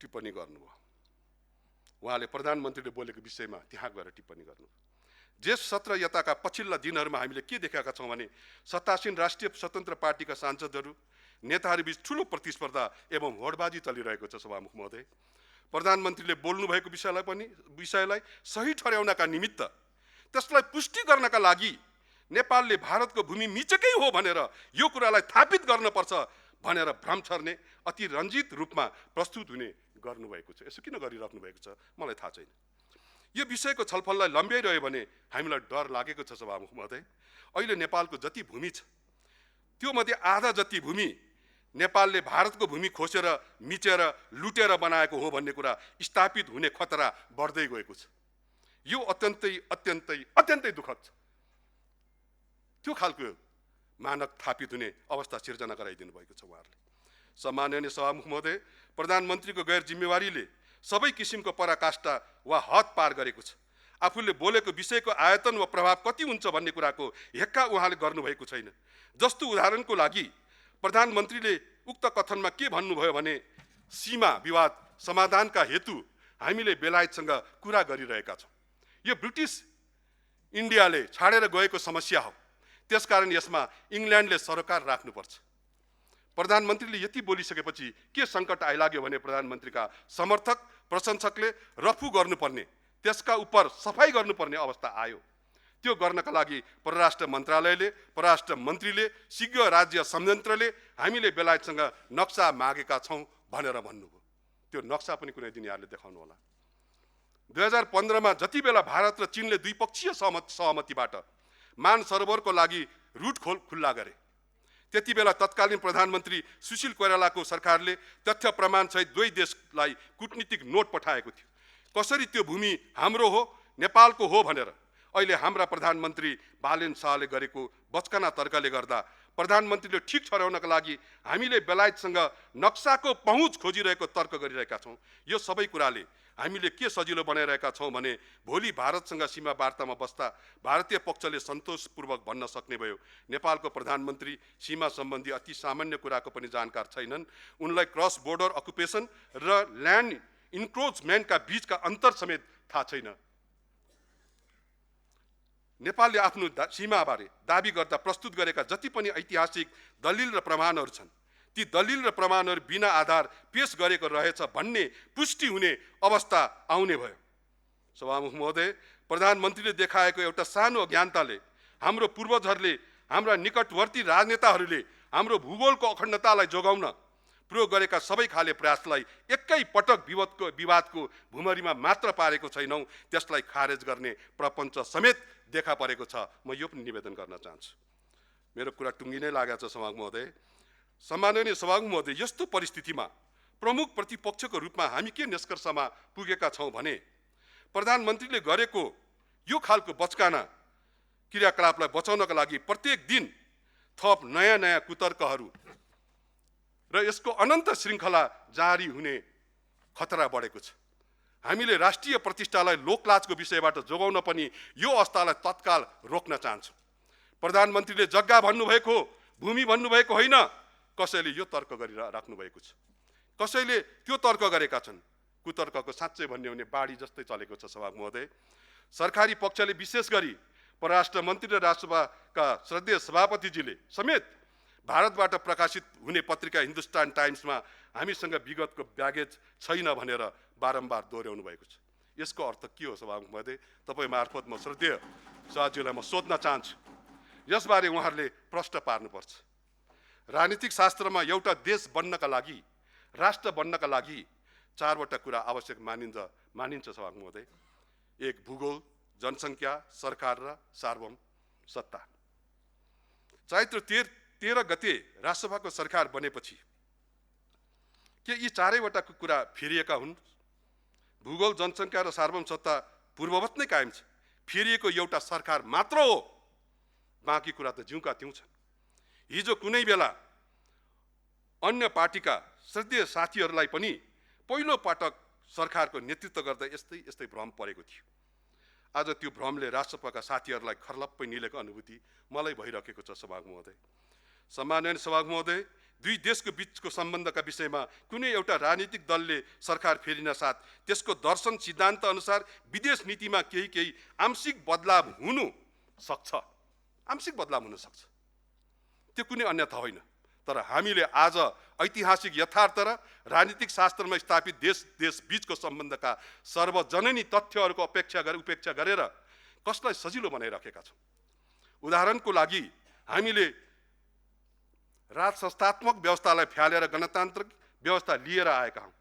टिप्पणी गर्नुभयो। उहाँले प्रधानमन्त्रीले बोलेको विषयमा त्यहाँ गएर टिप्पणी गर्नुभयो। जेठ 17 यताका पछिल्ला दिनहरूमा हामीले के देखेका छौँ भने सत्तासीन राष्ट्रिय स्वतन्त्र पार्टीका सांसदहरू, नेताहरूबीच ठुलो प्रतिस्पर्धा एवं होडबाजी चलिरहेको छ। सभामुख महोदय, प्रधानमन्त्रीले बोल्नुभएको विषयलाई सही ठहर्याउनका निमित्त, त्यसलाई पुष्टि गर्नका लागि नेपालले भारतको भूमि मिचेकै हो भनेर यो कुरालाई थापित गर्नुपर्छ भनेर भ्रम छर्ने अति रञ्जित रूपमा प्रस्तुत हुने गर्नुभएको छ। यसो किन गरिराख्नु भएको छ मलाई थाहा छैन। यो विषयको छलफललाई लम्ब्याइरह्यो भने हामीलाई डर लागेको छ। सभामुख महोदय, अहिले नेपालको जति भूमि छ त्यो मध्ये आधा जति भूमि नेपालले भारतको भूमि खोसेर मिचेर लुटेर बनाएको हो भन्ने कुरा स्थापित हुने खतरा बढ्दै गएको छ। यो अत्यन्तै दुःखद छ। त्यो खालको मानक थापित हुने अवस्था सिर्जना गराइदिनु भएको छ उहाँहरूले। सम्माननीय सभामुख महोदय, प्रधानमन्त्रीको गैर जिम्मेवारीले सबै किसिमको पराकाष्ठा वा हद पार गरेको छ। आफूले बोलेको विषयको आयतन वा प्रभाव कति हुन्छ भन्ने कुराको हेक्का उहाँले गर्नुभएको छैन। जस्तो उदाहरणको लागि प्रधानमन्त्रीले उक्त कथनमा के भन्नुभयो भने सीमा विवाद समाधानका हेतु हामीले बेलायतसँग कुरा गरिरहेका छौँ। यो ब्रिटिस इन्डियाले छाडेर गएको समस्या हो, त्यसकारण यसमा इङ्ल्यान्डले सरोकार राख्नुपर्छ। प्रधानमन्त्रीले यति बोलिसकेपछि के सङ्कट आइलाग्यो भने प्रधानमन्त्रीका समर्थक प्रशंसकले रफू गर्नुपर्ने, त्यसका उप सफाई गर्नुपर्ने अवस्था आयो। त्यो गर्नका लागि परराष्ट्र मन्त्रालयले, परराष्ट्र मन्त्रीले, शीघ्र राज्य संयन्त्रले हामीले बेलायतसँग नक्सा मागेका छौँ भनेर भन्नुभयो। त्यो नक्सा पनि कुनै दिन यहाँले देखाउनु होला। 2015 मा जति बेला भारत र चीनले द्विपक्षीय सहमतिबाट मान सरोवरको लागि रुट खुल्ला गरे, त्यति बेला तत्कालीन प्रधानमन्त्री सुशील कोइरालाको सरकारले तथ्य प्रमाण सहित दुवै देशलाई कूटनीतिक नोट पठाएको थियो। कसरी त्यो भूमि हाम्रो हो, नेपालको हो भनेर। अहिले हाम्रा प्रधानमन्त्री बालेन शाहले गरेको बचकना तर्कले गर्दा प्रधानमन्त्रीले ठिक ठहराउनका लागि हामीले बेलायतसँग नक्साको पहुँच खोजिरहेको तर्क गरिरहेका छौँ। यो सबै कुराले हामीले के सजिलो बनाइरहेका छौँ भने भोलि भारतसँग सीमा वार्तामा बस्दा भारतीय पक्षले सन्तोषपूर्वक भन्न सक्ने भयो नेपालको प्रधानमन्त्री सीमा सम्बन्धी अति सामान्य कुराको पनि जानकार छैनन्, उनलाई क्रस बोर्डर अकुपेसन र ल्यान्ड इन्क्रोचमेन्टका बीचका अन्तर समेत थाहा छैन। नेपालले आफ्नो सीमाबारे दाबी गर्दा प्रस्तुत गरेका जति पनि ऐतिहासिक दलिल र प्रमाणहरू छन्, ती दलिल र प्रमाणहरू बिना आधार पेश गरेको रहेछ भन्ने पुष्टि हुने अवस्था आउने भयो। सभामुख महोदय, प्रधानमन्त्रीले देखाएको एउटा सानो अज्ञानताले हाम्रो पूर्वजहरूले, हाम्रा निकटवर्ती राजनेताहरूले हाम्रो भूगोलको अखण्डतालाई जोगाउन प्रयोग गरेका सबै खाले प्रयासलाई एकै पटक विवादको भुमरीमा मात्र पारेको छैनौँ, त्यसलाई खारेज गर्ने प्रपञ्च समेत देखा परेको छ। म यो पनि निवेदन गर्न चाहन्छु। मेरो कुरा टुङ्गिनै लागेको छ सभामुख महोदय। सम्माननीय सभामुख महोदय, यस्तो परिस्थितिमा प्रमुख प्रतिपक्षको रूपमा हामी के निष्कर्षमा पुगेका छौँ भने प्रधानमन्त्रीले गरेको यो खालको बचकाना क्रियाकलापलाई बचाउनका लागि प्रत्येक दिन थप नयाँ कुतर्कहरू र यसको अनन्त श्रृङ्खला जारी हुने खतरा बढेको छ। हामीले राष्ट्रिय प्रतिष्ठालाई लोकलाजको विषयबाट जोगाउन पनि यो अवस्थालाई तत्काल रोक्न चाहन्छौँ। प्रधानमन्त्रीले जग्गा भन्नुभएको, भूमि भन्नुभएको होइन, कसैले यो तर्क गरिराख्नु भएको छ, कसैले त्यो तर्क गरेका छन्। कुतर्कको साँच्चै भन्ने हो भने बाढी जस्तै चलेको छ। सभामुख महोदय, सरकारी पक्षले विशेष गरी परराष्ट्र मन्त्री र राष्ट्रसभाका श्रद्धेय सभापतिजीले समेत भारतबाट प्रकाशित हुने पत्रिका हिन्दुस्तान टाइम्समा हामीसँग विगतको ब्यागेज छैन भनेर बारम्बार दोहोऱ्याउनु भएको छ। यसको अर्थ के हो सभामुख महोदय? तपाईँ मार्फत म श्रद्धेय शाहज्यूलाई म सोध्न चाहन्छु, यसबारे उहाँहरूले प्रश्न पार्नुपर्छ। राजनीतिक शास्त्रमा एउटा देश बन्नका लागि, राष्ट्र बन्नका लागि चारवटा कुरा आवश्यक मानिन्छ सभामुख महोदय। एक, भूगोल, जनसङ्ख्या, सरकार र सार्वभौम सत्ता। चैत्र 13 गते राष्ट्रसभाको सरकार बनेपछि के यी चारैवटा कुरा फेरिएका हुन्? भूगोल, जनसङ्ख्या र सार्वभौम सत्ता पूर्ववत नै कायम छ। फेरिएको एउटा सरकार मात्र हो, बाँकी कुरा त जिउँका त्यौँ छन्। हिजो कुनै बेला अन्य पार्टीका श्रद्धेय साथीहरूलाई पनि पहिलो पटक सरकारको नेतृत्व गर्दा यस्तै भ्रम परेको थियो। आज त्यो भ्रमले राष्ट्रसभाका साथीहरूलाई खर्लप्पै निलेको अनुभूति मलाई भइरहेको छ। सभामुख महोदय, सम्माननीय सभामुख महोदय, दुई देशको बीचको सम्बन्धका विषयमा कुनै एउटा राजनीतिक दलले सरकार फेरिन साथ त्यसको दर्शन सिद्धान्त अनुसार विदेश नीतिमा केही आंशिक बदलाव हुनु सक्छ, आंशिक बदलाव हुन सक्छ, त्यो कुनै अन्यथा होइन। तर हामीले आज ऐतिहासिक यथार्थ र राजनीतिक शास्त्रमा स्थापित देश बीचको सम्बन्धका सार्वजनीन तथ्यहरूको उपेक्षा गरेर कसलाई सजिलो बनाइराखेका छौँ। उदाहरणको लागि हामीले राज संस्थात्मक व्यवस्थालाई फ्यालेर गणतान्त्रिक व्यवस्था लिएर आएका हौँ।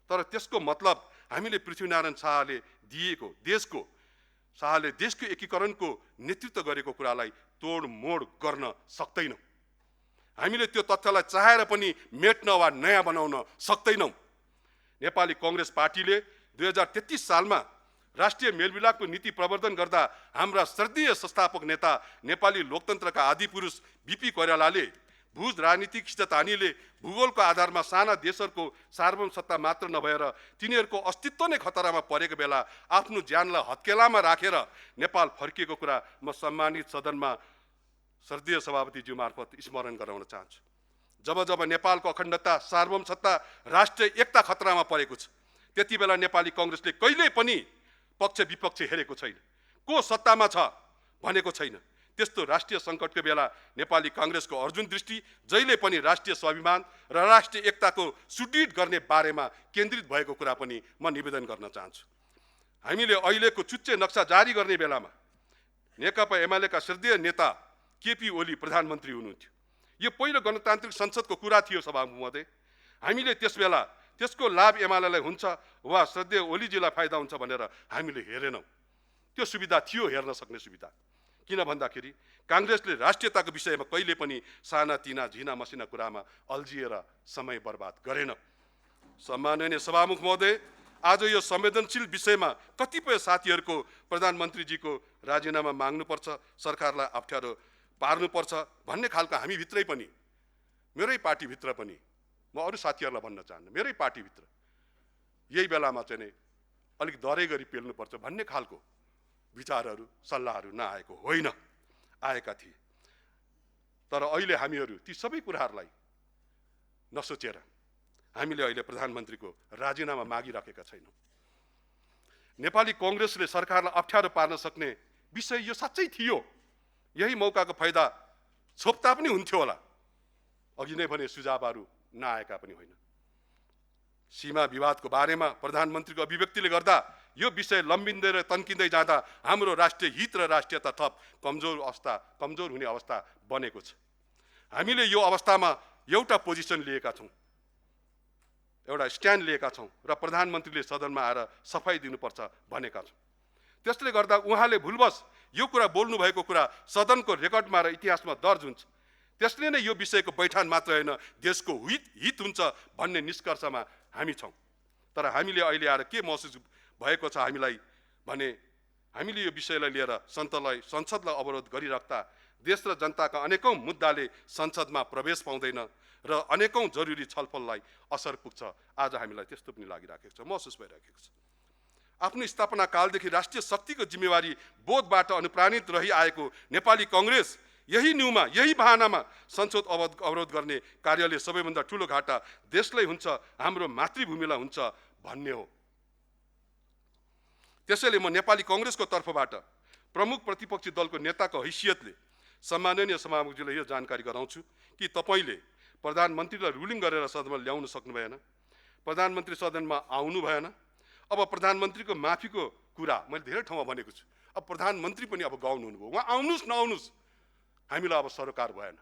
तर त्यसको मतलब हामीले पृथ्वीनारायण शाहले देशको एकीकरणको नेतृत्व गरेको कुरालाई तोडमोड गर्न सक्दैनौँ। हामीले त्यो तथ्यलाई चाहेर पनि मेट्न वा नयाँ बनाउन सक्दैनौँ। नेपाली कांग्रेस पार्टीले 2033 सालमा राष्ट्रिय मेलमिलापको नीति प्रवर्तन गर्दा हाम्रा श्रद्धेय संस्थापक नेता नेपाली लोकतन्त्रका आदिपुरुष बीपी कोइरालाले भूज राजनीतिक खिचतानीले भूगोलको आधारमा साना देशहरूको सार्वभौम सत्ता मात्र नभएर तिनीहरूको अस्तित्व नै खतरामा परेको बेला आफ्नो ज्यानलाई हत्केलामा राखेर नेपाल फर्किएको कुरा म सम्मानित सदनमा श्रद्धेय सभापतिज्यू मार्फत स्मरण गराउन चाहन्छु। जब नेपालको अखण्डता, सार्वभौम सत्ता, राष्ट्रिय एकता खतरामा परेको छ, त्यति बेला नेपाली कांग्रेसले कहिल्यै पनि पक्ष विपक्ष हेरेको छैन, को सत्तामा छ भनेको छैन। त्यस्तो राष्ट्रिय सङ्कटको बेला नेपाली कांग्रेसको अर्जुन दृष्टि जहिले पनि राष्ट्रिय स्वाभिमान र राष्ट्रिय एकताको सुदृढ गर्ने बारेमा केन्द्रित भएको कुरा पनि म निवेदन गर्न चाहन्छु। हामीले अहिलेको चुच्चे नक्सा जारी गर्ने बेलामा नेकपा एमालेका श्रद्धेय नेता केपी ओली प्रधानमन्त्री हुनुहुन्थ्यो। यो पहिलो गणतान्त्रिक संसदको कुरा थियो। सभामुख महोदय, हामीले त्यस बेला त्यसको लाभ एमालेलाई हुन्छ वा श्रद्धेय ओलीजीलाई फाइदा हुन्छ भनेर हामीले हेरेनौँ। त्यो सुविधा थियो, हेर्न सक्ने सुविधा। किन भन्दाखेरि कांग्रेसले राष्ट्रियताको विषयमा कहिले पनि सानातिना झिना मसिना कुरामा अल्झिएर समय बर्बाद गरेन। सम्माननीय सभामुख महोदय, आज यो संवेदनशील विषयमा कतिपय साथीहरूको प्रधानमन्त्रीजीको राजीनामा माग्नुपर्छ, सरकारलाई अप्ठ्यारो पार्नुपर्छ भन्ने खालको हामी भित्रै पनि, मेरै पार्टीभित्र पनि, म अरू साथीहरूलाई भन्न चाहन्न, मेरै पार्टीभित्र यही बेलामा चाहिँ नै अलिक दरै गरी पेल्नुपर्छ भन्ने खालको विचारहरू सल्लाहहरू नआएको होइन, आएका थिए। तर अहिले हामीहरू ती सबै कुराहरूलाई नसोचेर हामीले अहिले प्रधानमन्त्रीको राजीनामा मागिराखेका छैनौँ। नेपाली कांग्रेसले सरकारलाई अप्ठ्यारो पार्न सक्ने विषय यो साँच्चै थियो। यही मौकाको फाइदा छोप्दा पनि हुन्थ्यो होला। अघि नै भने सुझावहरू नआएका पनि होइन। सीमा विवादको बारेमा प्रधानमन्त्रीको अभिव्यक्तिले गर्दा यो विषय लम्बिँदै र तन्किँदै जाँदा हाम्रो राष्ट्रिय हित र राष्ट्रियता थप कमजोर हुने अवस्था बनेको छ। हामीले यो अवस्थामा एउटा पोजिसन लिएका छौँ, एउटा स्ट्यान्ड लिएका छौँ र प्रधानमन्त्रीले सदनमा आएर सफाई दिनुपर्छ भनेका छौँ। त्यसले गर्दा उहाँले भुलवश यो कुरा बोल्नु भएको कुरा सदनको रेकर्डमा र इतिहासमा दर्ज हुन्छ। त्यसले नै यो विषयको बैठान मात्र होइन, देशको हित हुन्छ भन्ने निष्कर्षमा हामी छौँ। तर हामीले अहिले आएर के महसुस भएको छ हामीलाई भने हामीले यो विषयलाई लिएर संसदलाई अवरोध गरिराख्दा देश र जनताका अनेकौं मुद्दाले संसदमा प्रवेश पाउँदैन र अनेकौं जरुरी छलफललाई असर पुग्छ। आज हामीलाई त्यस्तो पनि लागिराखेको छ, महसुस भइराखेको छ। आफ्नो स्थापना कालदेखि राष्ट्रिय शक्तिको जिम्मेवारी बोधबाट अनुप्राणित रहिआएको नेपाली कांग्रेस यही न्यूमा, यही बहानामा संसद अवरोध गर्ने कार्यले सबैभन्दा ठूलो घाटा देशलाई हुन्छ, हाम्रो मातृभूमिलाई हुन्छ भन्ने हो। त्यसैले म नेपाली कांग्रेसको तर्फबाट प्रमुख प्रतिपक्षी दलको नेताको हैसियतले सम्माननीय सभामुखजीलाई यो जानकारी गराउँछु कि तपाईले प्रधानमन्त्रीलाई रुलिङ गरेर सदनमा ल्याउन सक्नु भएन, प्रधानमन्त्री सदनमा आउनु भएन। अब प्रधानमन्त्रीको माफीको कुरा मैले धेरै ठाउँमा भनेको छु। अब प्रधानमन्त्री पनि अब गाउनु हुनुभयो, उहाँ आउनुस् नआउनुस् हामीलाई अब सरोकार भएन।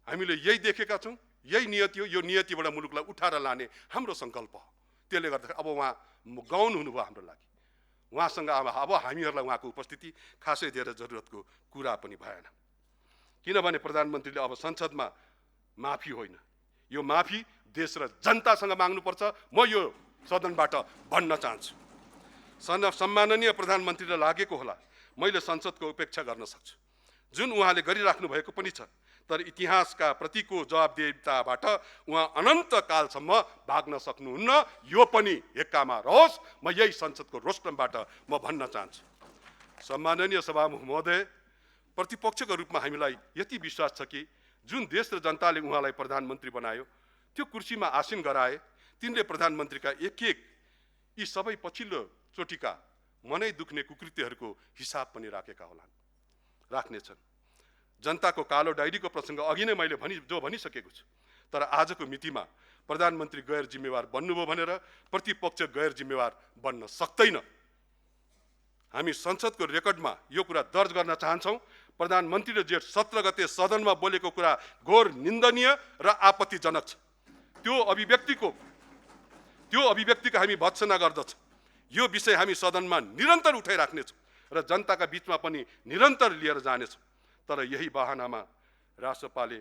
हामीले यही देखेका छौँ, यही नियति हो। यो नियतिबाट मुलुकलाई उठाएर लाने हाम्रो सङ्कल्प हो। त्यसले गर्दा अब उहाँ गाउनु हुनुभयो हाम्रो लागि। उहाँसँग अब हामीहरूलाई उहाँको उपस्थिति खासै धेरै जरुरतको कुरा पनि भएन। किनभने प्रधानमन्त्रीले अब संसदमा माफी होइन, यो माफी देश र जनतासँग माग्नुपर्छ। म यो सदनबाट भन्न चाहन्छु। सम्माननीय प्रधानमन्त्रीलाई लागेको होला मैले संसदको उपेक्षा गर्न सक्छु, जुन उहाँले गरिराख्नु भएको पनि छ, तर इतिहासका प्रतिको जवाबदेहिताबाट उहाँ अनन्त कालसम्म भाग्न सक्नुहुन्न। यो पनि हेक्कामा रहोस्, म यही संसदको रोस्टमबाट म भन्न चाहन्छु। सम्माननीय सभामुख महोदय, प्रतिपक्षको रूपमा हामीलाई यति विश्वास छ कि जुन देश र जनताले उहाँलाई प्रधानमन्त्री बनायो, त्यो कुर्सीमा आसीन गराए, तिनले प्रधानमन्त्रीका एक एक यी सबै पछिल्लो चोटिका मनै दुख्ने कुकृत्यहरूको हिसाब पनि राख्नेछन्। जनताको कालो डायरीको प्रसङ्ग अघि नै मैले भनिसकेको छु। तर आजको मितिमा प्रधानमन्त्री गैर जिम्मेवार बन्नुभयो भनेर प्रतिपक्ष गैर जिम्मेवार बन्न सक्दैन। हामी संसदको रेकर्डमा यो कुरा दर्ज गर्न चाहन्छौँ। प्रधानमन्त्रीले जेठ 17 गते सदनमा बोलेको कुरा घोर निन्दनीय र आपत्तिजनक छ। त्यो अभिव्यक्तिको हामी भत्सना गर्दछौँ। यो विषय हामी सदनमा निरन्तर उठाइराख्नेछौँ र जनताका बीचमा पनि निरन्तर लिएर जानेछौँ। तर यही बहानामा राष्ट्रपालले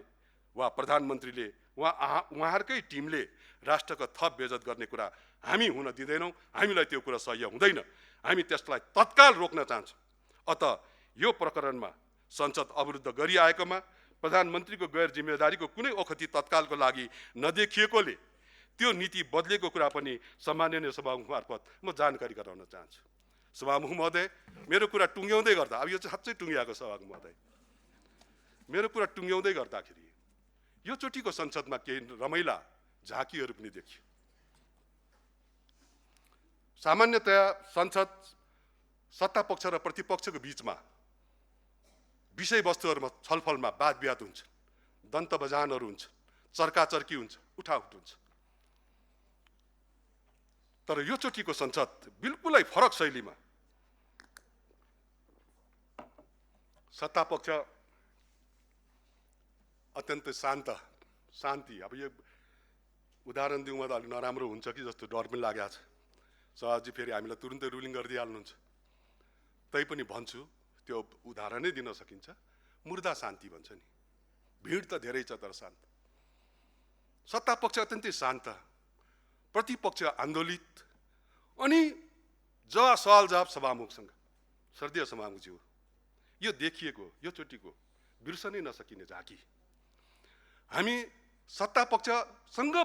वा प्रधानमन्त्रीले उहाँहरूकै टिमले राष्ट्रको थप बेइज्जत गर्ने कुरा हामी हुन दिँदैनौँ। हामीलाई त्यो कुरा सह्य हुँदैन। हामी त्यसलाई तत्काल रोक्न चाहन्छौँ। अत यो प्रकरणमा संसद अवरुद्ध गरिआएकोमा प्रधानमन्त्रीको गैर जिम्मेदारीको कुनै ओखती तत्कालको लागि नदेखिएकोले त्यो नीति बदलेको कुरा पनि सम्माननीय सभामुख मार्फत म जानकारी गराउन चाहन्छु। सभामुख महोदय, मेरो कुरा टुङ्ग्याउँदै गर्दा, अब यो चाहिँ साँच्चै टुङ्ग्याएको सभामुख महोदय, मेरो कुरा टुङ्ग्याउँदै गर्दाखेरि यो चोटिको संसदमा केही रमाइला झाँकीहरू पनि देखियो। सामान्यतया संसद सत्ता पक्ष र प्रतिपक्षको बीचमा विषयवस्तुहरूमा छलफलमा वाद विवाद हुन्छ, दन्त बजानहरू हुन्छ, चर्काचर्की हुन्छ, उठाउठ हुन्छ। तर यो चोटिको संसद बिल्कुलै फरक शैलीमा सत्ता पक्ष अत्यन्त शान्ति। अब यो उदाहरण दिउँमा त अलिक नराम्रो हुन्छ कि जस्तो डर पनि लागेको छ। सभाजी फेरि हामीलाई तुरुन्तै रुलिङ गरिदिइहाल्नुहुन्छ। तै पनि भन्छु, त्यो उदाहरणै दिन सकिन्छ। मुर्दा शान्ति भन्छ नि, भिड त धेरै छ तर शान्त। सत्ता पक्ष अत्यन्तै शान्त, प्रतिपक्ष आन्दोलित। अनि सवाल जवाब सभामुखसँग, श्रद्धेय सभामुखज्यू, यो देखिएको यो चोटिको बिर्सनै नसकिने झाँकी। हामी सत्ता पक्षसँग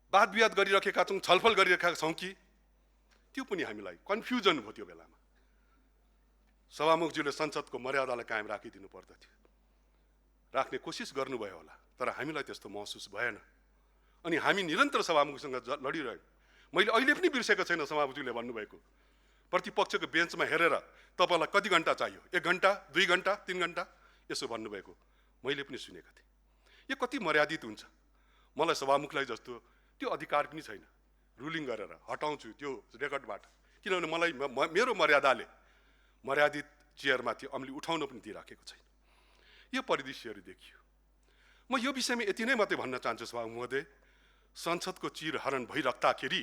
वाद विवाद गरिरहेका छौँ, छलफल गरिरहेका छौँ कि त्यो पनि हामीलाई कन्फ्युजन भयो। त्यो बेलामा सभामुखज्यूले संसदको मर्यादालाई कायम राखिदिनु पर्दथ्यो, राख्ने कोसिस गर्नुभयो होला, तर हामीलाई त्यस्तो महसुस भएन। अनि हामी निरन्तर सभामुखसँग लडिरह्यौँ। मैले अहिले पनि बिर्सेको छैन सभामुखज्यूले भन्नुभएको, प्रतिपक्षको बेन्चमा हेरेर तपाईँलाई कति घन्टा चाहियो, 1 घन्टा 2 घन्टा 3 घन्टा यसो भन्नुभएको मैले पनि सुनेको थिएँ। यो कति मर्यादित हुन्छ। मलाई सभामुखलाई जस्तो त्यो अधिकार पनि छैन रुलिङ गरेर हटाउँछु त्यो रेकर्डबाट, किनभने मलाई मेरो मर्यादाले मर्यादित चेयरमाथि अम्ली उठाउन पनि दिइराखेको छैन। यो परिदृश्यहरू देखियो। म यो विषयमा यति नै मात्रै भन्न चाहन्छु सभामुख महोदय, संसदको चिरहरण भइराख्दाखेरि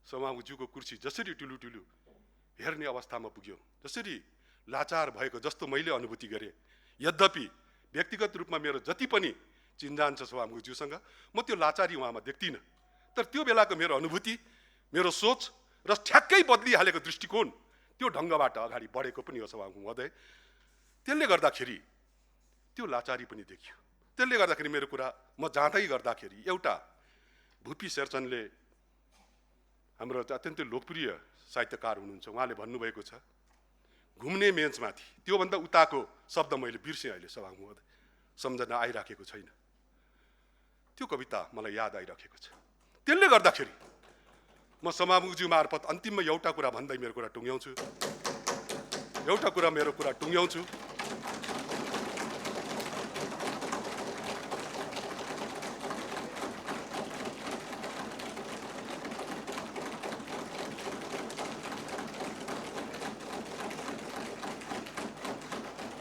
सभामुखज्यूको कुर्सी जसरी टुलु हेर्ने अवस्थामा पुग्यो, जसरी लाचार भएको जस्तो मैले अनुभूति गरेँ। यद्यपि व्यक्तिगत रूपमा मेरो जति पनि चिन्जान छ सभामुखज्यूसँग, म त्यो लाचारी उहाँमा देख्दिनँ। तर त्यो बेलाको मेरो अनुभूति, मेरो सोच र ठ्याक्कै बदलिहालेको दृष्टिकोण त्यो ढङ्गबाट अगाडि बढेको पनि हो सभामुख महोदय। त्यसले गर्दाखेरि त्यो लाचारी पनि देखियो। त्यसले गर्दाखेरि मेरो कुरा म जाँदै गर्दाखेरि एउटा भुपी शेरचनले, हाम्रो अत्यन्तै लोकप्रिय साहित्यकार हुनुहुन्छ, उहाँले भन्नुभएको छ, घुम्ने मेचमाथि, त्योभन्दा उताको शब्द मैले बिर्सेँ अहिले सभामुख महोदय, सम्झना आइराखेको छैन। त्यो कविता मलाई याद आइराखेको छ। त्यसले गर्दाखेरि म सभामुखज्यू मार्फत अन्तिममा एउटा कुरा भन्दै मेरो कुरा टुङ्ग्याउँछु।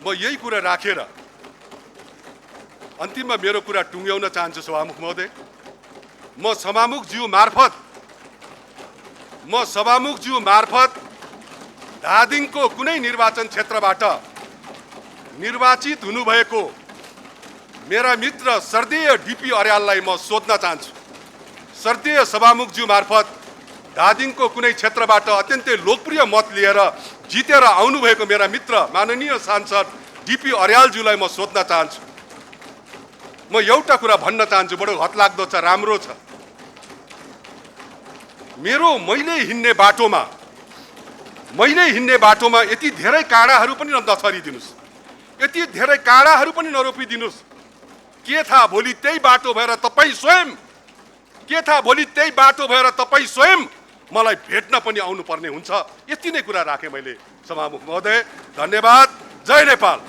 म यही कुरा राखेर अन्तिममा मेरो कुरा टुङ्ग्याउन चाहन्छु सभामुख महोदय। म सभामुखज्यू मार्फत धादिङको कुनै निर्वाचन क्षेत्रबाट निर्वाचित हुनुभएको मेरा मित्र स्वर्गीय डिपी अर्याललाई म सोध्न चाहन्छु। स्वर्गीय सभामुखज्यू मार्फत धादिङको कुनै क्षेत्रबाट अत्यन्तै लोकप्रिय मत लिएर जितेर आउनुभएको मेरा मित्र माननीय सांसद डिपी अर्यालज्यूलाई म सोध्न चाहन्छु। म एउटा कुरा भन्न चाहन्छु, बडो हतलाग्दो छ, राम्रो छ। मैले हिँड्ने बाटोमा यति धेरै काँडाहरू पनि नछरिदिनुस्, यति धेरै काँडाहरू पनि नरोपिदिनुस्। के थाहा भोलि त्यही बाटो भएर तपाईँ स्वयं मलाई भेट्न पनि आउनुपर्ने हुन्छ। यति नै कुरा राखेँ मैले सभामुख महोदय। धन्यवाद। जय नेपाल।